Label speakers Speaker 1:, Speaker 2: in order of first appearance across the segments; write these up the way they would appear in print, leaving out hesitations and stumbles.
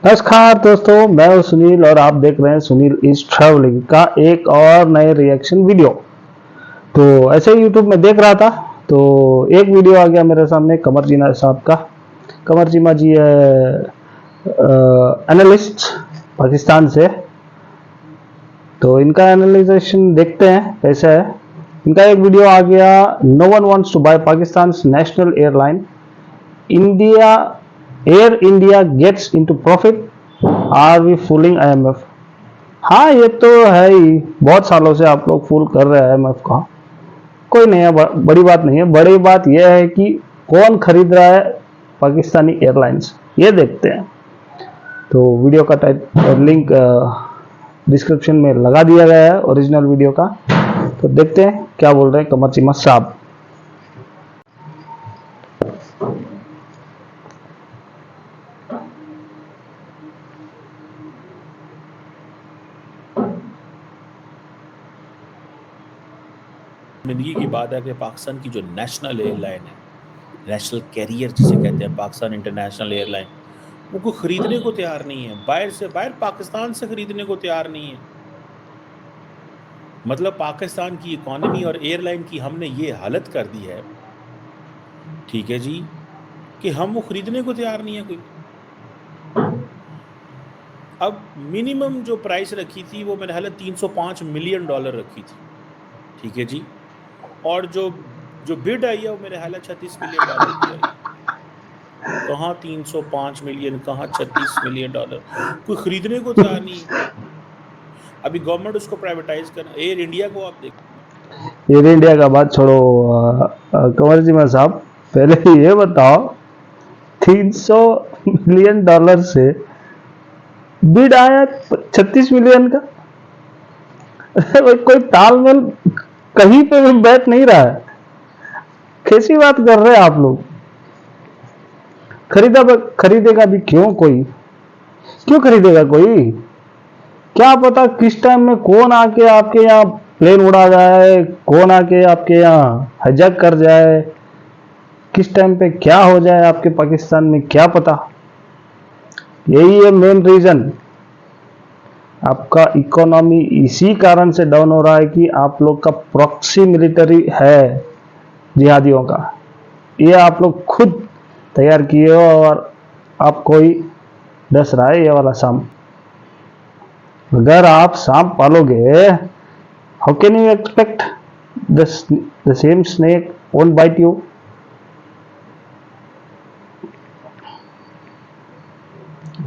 Speaker 1: नमस्कार दोस्तों, मैं हूं सुनील और आप देख रहे हैं सुनील इज ट्रैवलिंग का एक और नए रिएक्शन वीडियो। तो ऐसे ही यूट्यूब में देख रहा था तो एक वीडियो आ गया मेरे सामने कमर जीना साहब का। कमर जीमा जी एनालिस्ट पाकिस्तान से। तो इनका एनालिजेशन देखते हैं कैसा है। इनका एक वीडियो आ गया, no one wants to buy Pakistan national airline, India air India gets into profit, are we fooling IMF। हाँ, ये तो है ही, बहुत सालों से आप लोग फूल कर रहे हैं IMF का। कोई नहीं है, बड़ी बात नहीं है। बड़ी बात यह है कि कौन खरीद रहा है पाकिस्तानी एयरलाइंस, ये देखते हैं। तो वीडियो का लिंक डिस्क्रिप्शन में लगा दिया गया है, ओरिजिनल वीडियो का। तो देखते हैं क्या बोल रहे हैं कमर चीमा साहब।
Speaker 2: शर्मिंदगी की बात है कि पाकिस्तान की जो नेशनल एयरलाइन है, नेशनल कैरियर जिसे कहते हैं, पाकिस्तान इंटरनेशनल एयरलाइन, वो कोई खरीदने को तैयार नहीं है। बाहर पाकिस्तान से खरीदने को तैयार नहीं है। मतलब पाकिस्तान की इकोनॉमी और एयरलाइन की हमने ये हालत कर दी है, ठीक है जी, कि हम वो खरीदने को तैयार नहीं है कोई। अब मिनिमम जो प्राइस रखी थी वो मेरे ख्याल है $305 मिलियन रखी थी, ठीक है जी। और जो जो बिड आई है वो मेरे ख्याल है $36 मिलियन की आई है। कहाँ 305 मिलियन, कहाँ $36 मिलियन, कोई खरीदने को तैयार नहीं है। अभी गवर्नमेंट उसको प्राइवेटाइज करना। एयर इंडिया को आप देखो।
Speaker 1: एयर इंडिया का बात छोड़ो कंवर जी साहब, पहले ये बताओ, $300 मिलियन से बिड आया 36 मिलियन का। कोई तालमेल कहीं पे भी बैठ नहीं रहा है। कैसी बात कर रहे हैं आप लोग। खरीदेगा भी क्यों कोई? क्यों खरीदेगा कोई? क्या पता किस टाइम में कौन आके आपके यहाँ प्लेन उड़ा जाए, कौन आके आपके यहाँ हाईजैक कर जाए, किस टाइम पे क्या हो जाए आपके पाकिस्तान में, क्या पता। यही है मेन रीजन। आपका इकोनॉमी इसी कारण से डाउन हो रहा है कि आप लोग का प्रॉक्सी मिलिट्री है जिहादियों का। ये आप लोग खुद तैयार किए हो और आपको ही डस रहा है ये वाला सांप। अगर आप सांप पालोगे, how can you expect the same snake won't bite you?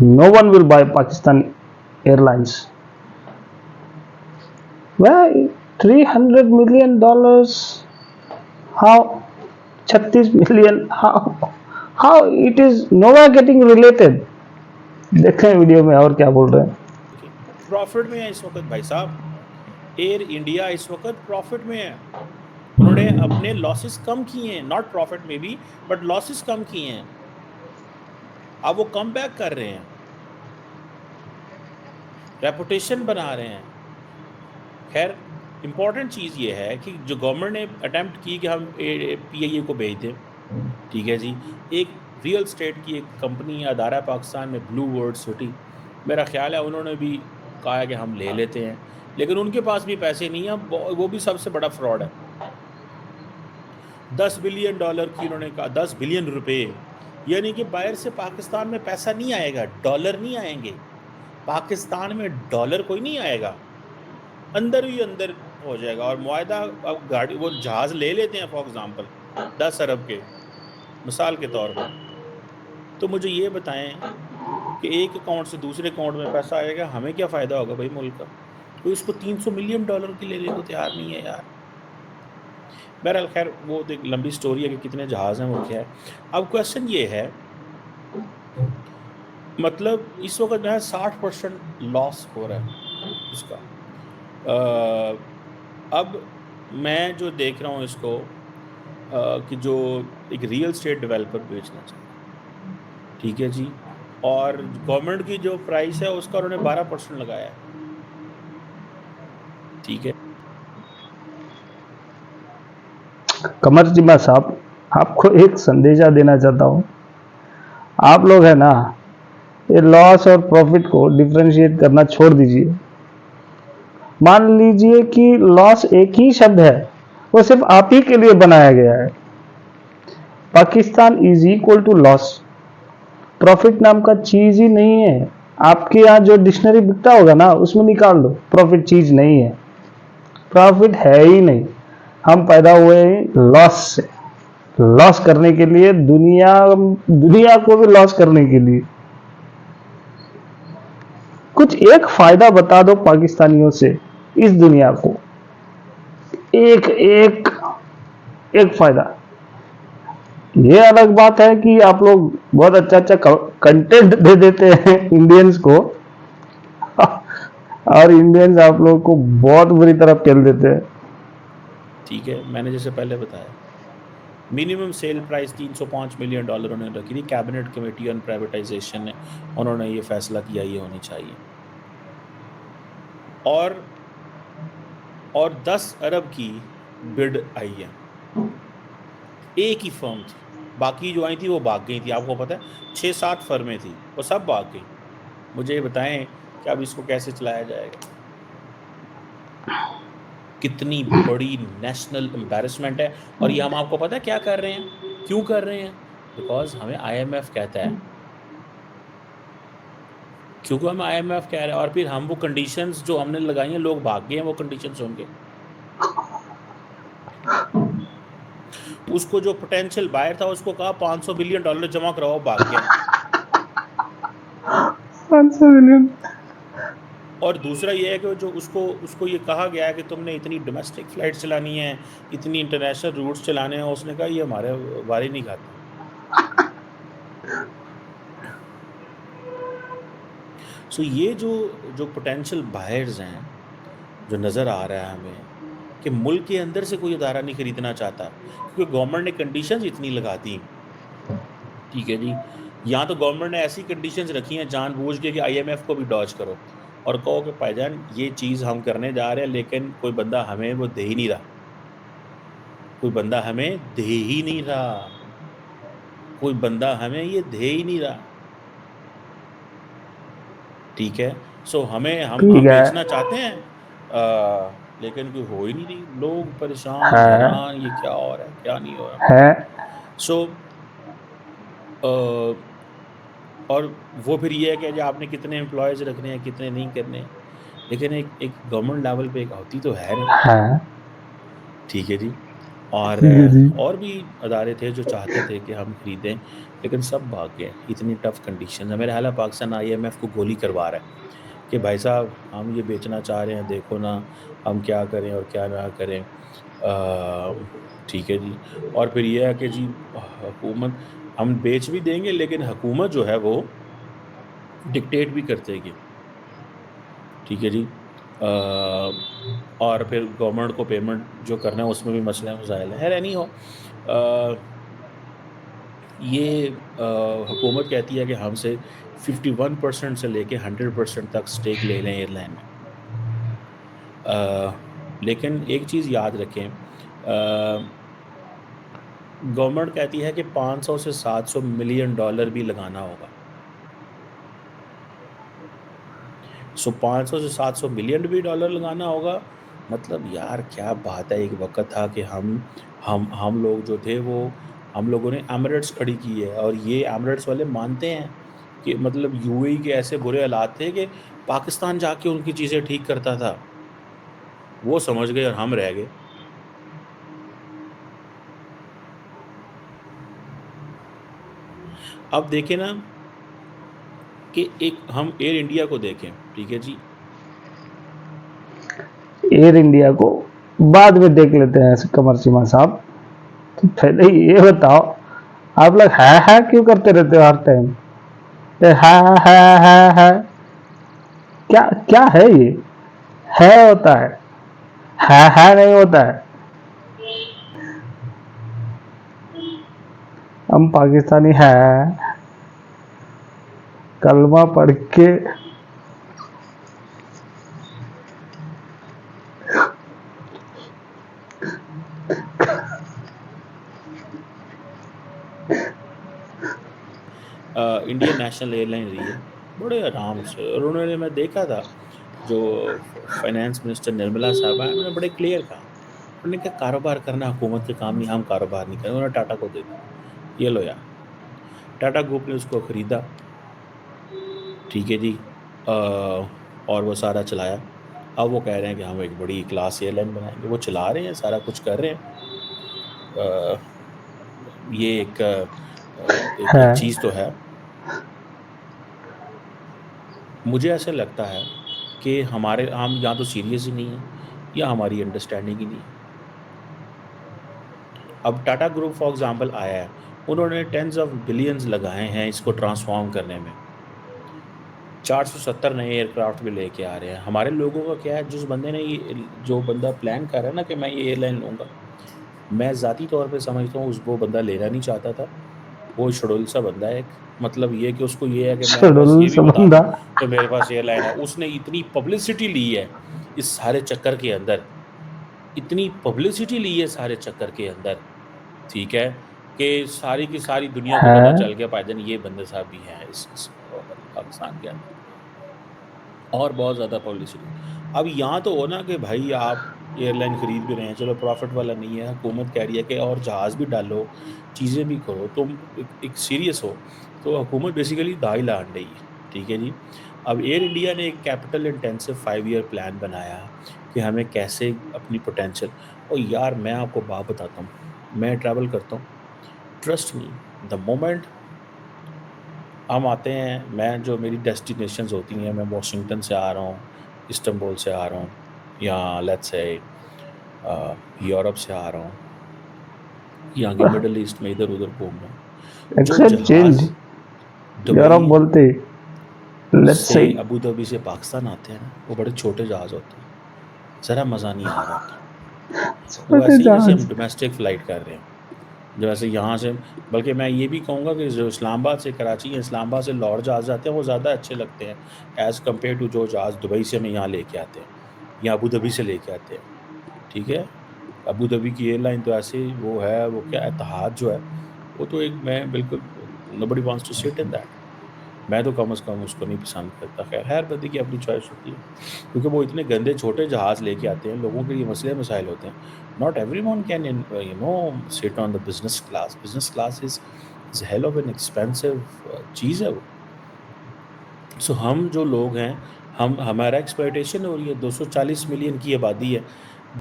Speaker 1: No one will buy Pakistan Airlines. Well, $300 million. How? 36 million. How it is nowhere getting related. देखें वीडियो में और क्या बोल रहे हैं।
Speaker 2: प्रॉफिट में है इस वक्त भाई साहब। एयर इंडिया इस वक्त प्रॉफिट में है। उन्होंने अपने लॉसेस कम किए हैं, नॉट प्रॉफिट में भी, बट लॉसेस कम किए हैं। अब वो कम बैक कर रहे हैं, रेपुटेशन बना रहे हैं। खैर, इम्पॉर्टेंट चीज़ ये है कि जो गवर्नमेंट ने अटेम्प्ट की कि हम PIA को भेज दें, ठीक है जी। एक रियल स्टेट की एक कंपनी अदारा पाकिस्तान में, ब्लू वर्ल्ड सिटी, मेरा ख्याल है उन्होंने भी कहा है कि हम ले लेते हैं, लेकिन उनके पास भी पैसे नहीं है। वो भी सबसे बड़ा फ्रॉड है। $10 बिलियन की उन्होंने कहा, 10 बिलियन रुपए, यानी कि बाहर से पाकिस्तान में पैसा नहीं आएगा, डॉलर नहीं आएंगे पाकिस्तान में, डॉलर कोई नहीं आएगा, अंदर ही अंदर हो जाएगा। और मुआहदा, अब गाड़ी, वो जहाज़ ले लेते हैं फॉर एग्ज़ाम्पल 10 अरब के, मिसाल के तौर पर। तो मुझे ये बताएं कि एक अकाउंट से दूसरे अकाउंट में पैसा आएगा, हमें क्या फ़ायदा होगा भाई मुल्क का? कोई उसको $300 मिलियन की लेने को तैयार नहीं है यार। बहरहाल खैर, वो एक लंबी स्टोरी है कि कितने जहाज़ हैं, वो क्या है। अब क्वेश्चन ये है, मतलब इस वक्त जो है 60% लॉस हो रहा है इसका। अब मैं जो देख रहा हूँ इसको, कि जो एक रियल स्टेट डेवलपर बेचना चाहिए, ठीक है जी, और गवर्नमेंट की जो प्राइस है उसका उन्होंने 12% लगाया है, ठीक है।
Speaker 1: कमर जिमा साहब, आपको एक संदेशा देना चाहता हूँ। आप लोग है ना, ये लॉस और प्रॉफिट को डिफरेंशिएट करना छोड़ दीजिए। मान लीजिए कि लॉस एक ही शब्द है, वो सिर्फ आप ही के लिए बनाया गया है। Pakistan is equal to loss. Profit नाम का चीज ही नहीं है। आपके यहाँ जो डिक्शनरी बिकता होगा ना, उसमें निकाल दो, प्रॉफिट चीज नहीं है, प्रॉफिट है ही नहीं। हम पैदा हुए हैं लॉस से, लॉस करने के लिए, दुनिया को भी लॉस करने के लिए। कुछ एक फायदा बता दो पाकिस्तानियों से इस दुनिया को, एक एक एक फायदा। ये अलग बात है कि आप लोग बहुत अच्छा अच्छा कंटेंट दे देते हैं इंडियंस को और इंडियंस आप लोग को बहुत बुरी तरह पेल देते हैं।
Speaker 2: ठीक है, मैंने जैसे पहले बताया, मिनिमम सेल प्राइस $305 मिलियन उन्होंने रखी थी। कैबिनेट कमेटी ऑन प्राइवेटाइजेशन ने उन्होंने ये फैसला किया ये होनी चाहिए। और 10 अरब की बिड आई है, एक ही फर्म थी, बाकी जो आई थी वो भाग गई थी। आपको पता है 6-7 फर्में थी, वो सब भाग गई। मुझे ये बताएं कि अब इसको कैसे चलाया जाएगा? कितनी बड़ी नेशनल एम्बैरेसमेंट है। और ये हम आपको पता है क्या कर रहे हैं, क्यों कर रहे हैं? बिकॉज हमें IMF कहता है, क्योंकि हम IMF कह रहे हैं, और फिर हम वो कंडीशंस जो हमने लगाई हैं, लोग भाग गए हैं वो कंडीशंस होंगे। उसको जो पोटेंशियल बायर था उसको कहा $500 बिलियन जमा कराओ, भाग गया।
Speaker 1: 500 मिलियन।
Speaker 2: और दूसरा ये है कि जो उसको ये कहा गया है कि तुमने इतनी डोमेस्टिक फ्लाइट चलानी है, इतनी इंटरनेशनल रूट्स चलाने हैं, उसने कहा ये हमारे बारे नहीं खाते। सो ये जो पोटेंशियल बायर्स हैं, जो नज़र आ रहा है हमें कि मुल्क के अंदर से कोई अदारा नहीं खरीदना चाहता, क्योंकि गवर्नमेंट ने कंडीशंस इतनी लगा दी। ठीक है जी, यहाँ तो गवर्नमेंट ने ऐसी कंडीशंस रखी हैं जानबूझ के कि IMF को भी डॉज करो और कहो कि भाईजान ये चीज़ हम करने जा रहे हैं, लेकिन कोई बंदा हमें वो दे ही नहीं रहा, कोई बंदा हमें दे ही नहीं रहा, कोई बंदा हमें ये दे ही नहीं रहा। ठीक है, सो हम
Speaker 1: ठीक है।
Speaker 2: बेचना चाहते हैं, लेकिन कोई हो ही नहीं रही, लोग परेशान
Speaker 1: है
Speaker 2: हैरान, ये क्या हो रहा है क्या नहीं हो रहा।
Speaker 1: है
Speaker 2: सो और वो फिर ये है कि जो आपने कितने एम्प्लॉयज़ रखने हैं, कितने नहीं करने हैं, लेकिन एक गवर्नमेंट लेवल पे एक होती तो है नहीं।
Speaker 1: है
Speaker 2: ठीक है जी, और
Speaker 1: ठीक है जी।
Speaker 2: और भी अदारे थे जो चाहते थे कि हम खरीदें, लेकिन सब भाग गए। इतनी टफ कंडीशन है, मेरा हाल है पाकिस्तान IMF को गोली करवा रहा है कि भाई साहब हम ये बेचना चाह रहे हैं, देखो ना हम क्या करें और क्या ना करें। ठीक है जी, और फिर ये है कि जी हुकूमत, हम बेच भी देंगे लेकिन हुकूमत जो है वो डिक्टेट भी करते हैं। ठीक है जी, और फिर गवर्नमेंट को पेमेंट जो करना है उसमें भी मसले मसाइल है। एनी हो, ये हुकूमत कहती है कि हमसे 51% से लेके 100% तक स्टेक ले लें एयरलाइन में। लेकिन एक चीज़ याद रखें, गवर्नमेंट कहती है कि 500 से 700 मिलियन डॉलर भी लगाना होगा। सो 500 से 700 मिलियन भी डॉलर लगाना होगा। मतलब यार क्या बात है, एक वक्त था कि हम लोग जो थे वो, हम लोगों ने एमिरेट्स खड़ी की है, और ये एमिरेट्स वाले मानते हैं कि मतलब UAE के ऐसे बुरे हालात थे कि पाकिस्तान जाके उनकी चीज़ें ठीक करता था। वो समझ गए और हम रह गए। अब देखें ना कि एक हम एयर इंडिया को देखें। ठीक है जी,
Speaker 1: एयर इंडिया को बाद में देख लेते हैं कमर सीमा साहब। तो पहले ये बताओ, आप लोग है क्यों करते रहते हो हर टाइम? है क्या क्या है ये? है होता है नहीं होता है। हम पाकिस्तानी है, कलमा पढ़ के
Speaker 2: इंडियन नेशनल एयरलाइन रही है, बड़े आराम से। और उन्होंने, मैं देखा था जो फाइनेंस मिनिस्टर निर्मला साहबा है, उन्होंने बड़े क्लियर कहा, उन्होंने कहा कारोबार करना हुकूमत के काम नहीं, हम कारोबार नहीं करें। उन्होंने टाटा को दे दिया, ये लो यार। टाटा ग्रुप ने उसको खरीदा, ठीक है जी, और वो सारा चलाया। अब वो कह रहे हैं कि हम एक बड़ी क्लास एयरलाइन बनाएंगे, वो चला रहे हैं, सारा कुछ कर रहे हैं। अ, ये एक
Speaker 1: है।
Speaker 2: चीज़ तो है। मुझे ऐसा लगता है कि हम या तो सीरियस ही नहीं हैं, या हमारी अंडरस्टैंडिंग ही नहीं है। अब टाटा ग्रुप फॉर एग्जांपल आया है, उन्होंने टेंस ऑफ बिलियंस लगाए हैं इसको ट्रांसफॉर्म करने में। 470 नए एयरक्राफ्ट भी लेके आ रहे हैं। हमारे लोगों का क्या है, जो बंदा प्लान कर रहा है ना कि मैं ये एयरलाइन लूँगा, मैं ज़ाती तौर पे समझता हूँ वो बंदा लेना नहीं चाहता था। वो शुड़ुल सा बंदा है एक, मतलब ये कि उसको ये है कि मैं बस
Speaker 1: शेड्यूल
Speaker 2: ये भी बता
Speaker 1: संबंधा।
Speaker 2: दूँ कि मेरे पास एयरलाइन है। उसने इतनी पब्लिसिटी ली है इस सारे चक्कर के अंदर, इतनी पब्लिसिटी ली है सारे चक्कर के अंदर, ठीक है, कि सारी की सारी दुनिया को पता
Speaker 1: है।
Speaker 2: चल गया भाईजान ये बंदे साहब भी हैं इस पाकिस्तान के अंदर, और बहुत ज़्यादा पब्लिसिटी। अब यहाँ तो हो ना कि भाई आप एयरलाइन खरीद भी रहे हैं, चलो प्रॉफिट वाला नहीं है, हुकूमत कह रही है कि और जहाज़ भी डालो, चीज़ें भी करो, तुम एक सीरियस हो। तो हुकूमत बेसिकली दाई लान रही है, ठीक है जी। अब एयर इंडिया ने एक कैपिटल इंटेंसिव 5 ईयर प्लान बनाया कि हमें कैसे अपनी पोटेंशियल। और यार मैं आपको बात बताता हूँ, मैं ट्रैवल करता हूँ, ट्रस्ट मी, द मोमेंट हम आते हैं, मैं जो मेरी डेस्टिनेशंस होती हैं, मैं वाशिंगटन से आ रहा हूँ, इस्तांबुल से आ रहा हूँ, या लेट्स से यूरोप से आ रहा हूँ, यहाँ के मिडल ईस्ट में इधर-उधर घूम रहा हूँ। जो
Speaker 1: एक्सेप्ट चेंज।
Speaker 2: जहाज़
Speaker 1: यार आप
Speaker 2: दुबई
Speaker 1: बोलते लेट्स
Speaker 2: से
Speaker 1: से।
Speaker 2: अबू धाबी से पाकिस्तान आते हैं ना, वो बड़े छोटे जहाज़ होते हैं, ज़रा मज़ा नहीं आ रहा होता। वो
Speaker 1: छोटे
Speaker 2: ऐसे ही जैसे हम
Speaker 1: जहाज।
Speaker 2: डोमेस्टिक फ़्लाइट कर रहे हैं। जैसे यहाँ से, बल्कि मैं ये भी कहूँगा कि जो इस्लामाबाद से कराची या इस्लामाबाद से लाहौर जहाज़ जाते हैं, वो ज़्यादा अच्छे लगते हैं एज़ कम्पेयर टू जो जहाज़ दुबई से हमें यहाँ लेके आते हैं, या अबू धाबी से लेके आते हैं, ठीक है? अबू धाबी की एयरलाइन तो ऐसे वो है, वो क्या इत्तेहाद जो है, वो तो एक, मैं बिल्कुल, nobody wants to sit in that. मैं तो कम से कम उसको नहीं पसंद करता। ख़ैर, हर बंदे की अपनी चॉइस होती है, क्योंकि वो इतने गंदे छोटे जहाज़ लेके आते हैं, लोगों के लिए मसले-मसाइल होते हैं। Not everyone can sit on the business class. Business class is hell of an expensive चीज़ है वो। सो हम जो लोग हैं, हम हमारा एक्सप्लॉइटेशन हो रही है, 240 मिलियन की आबादी है।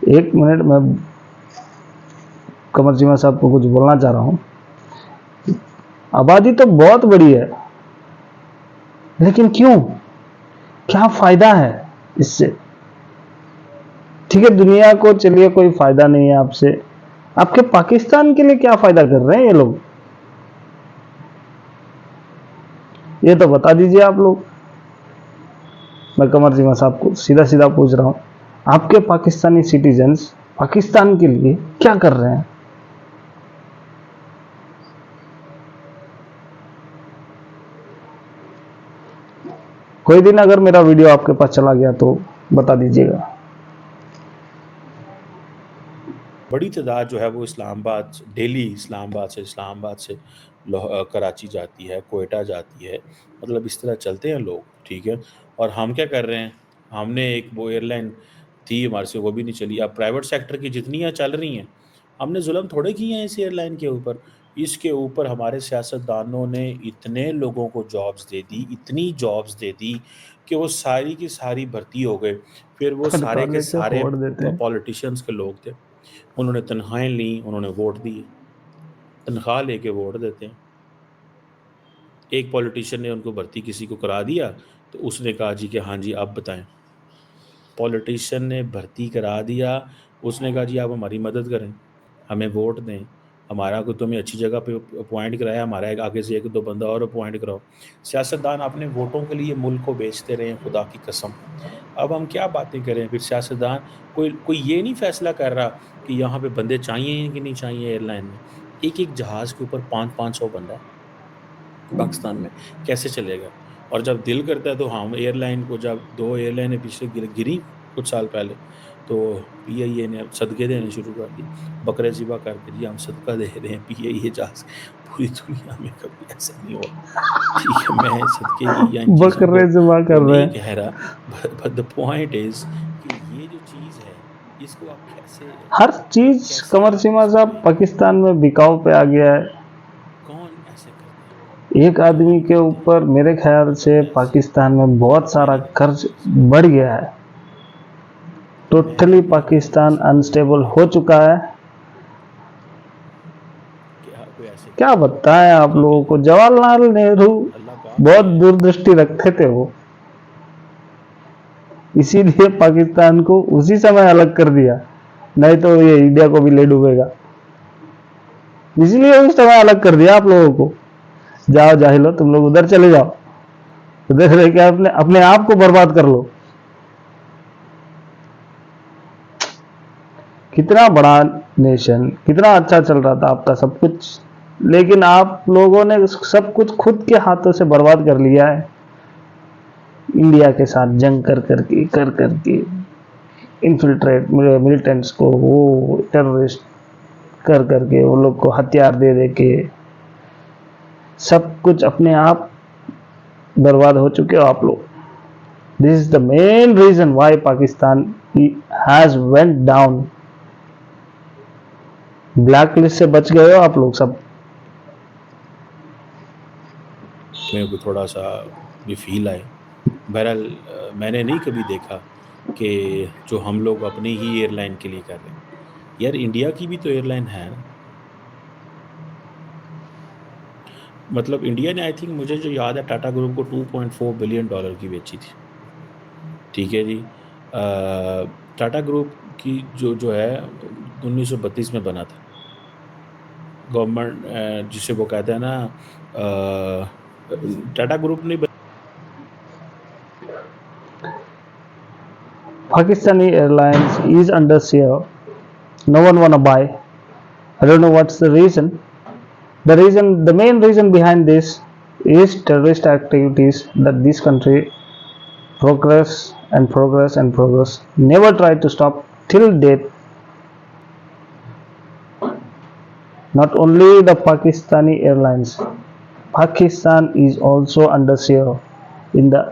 Speaker 1: एक मिनट में कमर जीमा साहब को कुछ बोलना चाह रहा हूँ। आबादी तो बहुत बड़ी है, लेकिन क्यों? क्या फायदा है इससे? ठीक है, दुनिया को चलिए कोई फायदा नहीं है आपसे, आपके पाकिस्तान के लिए क्या फायदा कर रहे हैं ये लोग? ये तो बता दीजिए आप लोग। मैं कमर जीमा साहब को सीधा सीधा पूछ रहा हूं, आपके पाकिस्तानी सिटीजन्स पाकिस्तान के लिए क्या कर रहे हैं? कोई दिन अगर मेरा वीडियो आपके पास चला गया तो बता दीजिएगा।
Speaker 2: बड़ी तादाद जो है वो डेली इस्लामाबाद से कराची जाती है, कोयटा जाती है, मतलब इस तरह चलते हैं लोग, ठीक है। और हम क्या कर रहे हैं, हमने एक वो एयरलाइन थी हमारे से, वो भी नहीं चली। अब प्राइवेट सेक्टर की जितनी चल रही हैं, हमने जुल्म थोड़े किए हैं इस एयरलाइन के ऊपर। इसके ऊपर हमारे सियासतदानों ने इतने लोगों को जॉब्स दे दी, इतनी जॉब्स दे दी कि वो सारी की सारी भर्ती हो गए। फिर वो सारे
Speaker 1: तनख्वाह
Speaker 2: के
Speaker 1: लेके
Speaker 2: सारे
Speaker 1: वोट देते हैं।
Speaker 2: पॉलिटिशियंस के लोग थे, उन्होंने तनख्वाहें ली, उन्होंने वोट दिए, तनख्वाह लेके वोट देते हैं। एक पॉलिटिशियन ने उनको भर्ती किसी को करा दिया, तो उसने कहा जी कि हाँ जी आप बताएं। पॉलिटिशियन ने भर्ती करा दिया, उसने कहा जी आप हमारी मदद करें, हमें वोट दें, हमारा को तुम्हें अच्छी जगह पे अपॉइंट कराया, हमारा एक आगे से एक दो बंदा और अपॉइंट कराओ। सियासतदान अपने वोटों के लिए मुल्क को बेचते रहे हैं, खुदा की कसम। अब हम क्या बातें करें, फिर सियासतदान, कोई कोई ये नहीं फैसला कर रहा कि यहाँ पे बंदे चाहिए कि नहीं चाहिए एयरलाइन में। एक एक जहाज़ के ऊपर 500-500 बंदा है पाकिस्तान में, कैसे चलेगा? और जब दिल करता है तो हम एयरलाइन को, जब 2 एयरलाइनें पिछले गिरी कुछ साल पहले, तो पीआईए ने अब सदके देने शुरू कर दिए, बकरे ज़िबा करके जी हम सदका दे रहे हैं पीआईए जहाज़। पूरी दुनिया में कभी ऐसा नहीं हुआ, ठीक है? मैं सदके की या इन चीज़ों
Speaker 1: बकरे जमा
Speaker 2: को
Speaker 1: कर रहे
Speaker 2: नहीं
Speaker 1: हैं।
Speaker 2: कह रहा, बट द पॉइंट इज़ कि ये जो चीज़ है, इसको आप
Speaker 1: हर चीज
Speaker 2: कैसे
Speaker 1: कमर
Speaker 2: आप
Speaker 1: सीमा साहब
Speaker 2: इसमें
Speaker 1: पाकिस्तान में बिकाऊ पे आ गया है।
Speaker 2: कौन ऐसे करता है?
Speaker 1: एक आदमी के ऊपर मेरे ख्याल से पाकिस्तान में बहुत सारा
Speaker 2: मैंने नहीं
Speaker 1: कर्ज
Speaker 2: देखी इसमें,
Speaker 1: बढ़ गया है।
Speaker 2: मैंने
Speaker 1: टोटली
Speaker 2: नहीं देखी
Speaker 1: पाकिस्तान
Speaker 2: इसमें।
Speaker 1: अनस्टेबल हो चुका है।
Speaker 2: क्या कोई ऐसे
Speaker 1: क्या
Speaker 2: करता है?
Speaker 1: बताएं आप
Speaker 2: ठीक
Speaker 1: लोगों
Speaker 2: है
Speaker 1: को,
Speaker 2: जी,
Speaker 1: जवाहरलाल नेहरू
Speaker 2: अल्लाह पाक
Speaker 1: बहुत
Speaker 2: ने
Speaker 1: दूरदृष्टि रखते थे वो, इसीलिए पाकिस्तान को उसी समय अलग कर दिया, नहीं तो ये इंडिया को भी ले डूबेगा। इसीलिए उस समय अलग कर दिया आप लोगों को, जाओ जाहिलो तुम लोग उधर चले जाओ, उधर रह के अपने अपने आप को बर्बाद कर लो। कितना बड़ा नेशन, कितना अच्छा चल रहा था आपका सब कुछ, लेकिन आप लोगों ने सब कुछ खुद के हाथों से बर्बाद कर लिया है। इंडिया के साथ जंग कर करके इन्फिल्ट्रेट मिलिटेंट्स को, वो टेररिस्ट कर करके, वो लोग को हथियार दे दे के सब कुछ अपने आप बर्बाद हो चुके हो आप लोग। This is the main reason why Pakistan has went down. Black list से बच गए हो आप लोग सब।
Speaker 2: मेरे को थोड़ा सा ये फील आए। बहरहाल मैंने नहीं कभी देखा कि जो हम लोग अपनी ही एयरलाइन के लिए कर रहे हैं। यार इंडिया की भी तो एयरलाइन है ना। मतलब इंडिया ने आई थिंक मुझे जो याद है टाटा ग्रुप को $2.4 बिलियन की बेची थी, ठीक है जी। टाटा ग्रुप की जो जो है 1932 में बना था। गवर्नमेंट जिसे वो कहते हैं ना, टाटा ग्रुप नहीं
Speaker 1: Pakistani Airlines is under siege. No one wanna buy. I don't know what's the reason. The main reason behind this is terrorist activities that this country progress. Never tried to stop till date. Not only the Pakistani Airlines, Pakistan is also under siege in the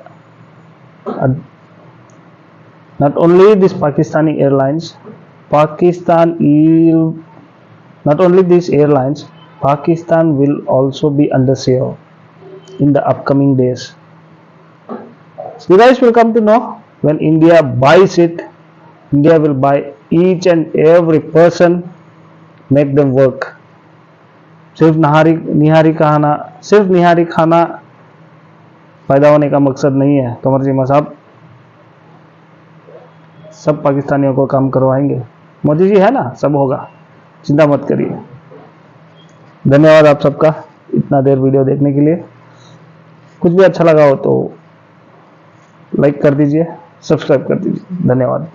Speaker 1: not only this Pakistani Airlines, Pakistan is not only these airlines, Pakistan will also be under siege in the upcoming days. You guys will come to know when India buys it. India will buy each and every person, make them work. सिर्फ निहारी खाना पैदा होने का मकसद नहीं है कमर जीमा साहब। सब पाकिस्तानियों को काम करवाएंगे, मोदी जी है ना, सब होगा, चिंता मत करिए। धन्यवाद आप सबका इतना देर वीडियो देखने के लिए। कुछ भी अच्छा लगा हो तो लाइक कर दीजिए, सब्सक्राइब कर दीजिए। धन्यवाद।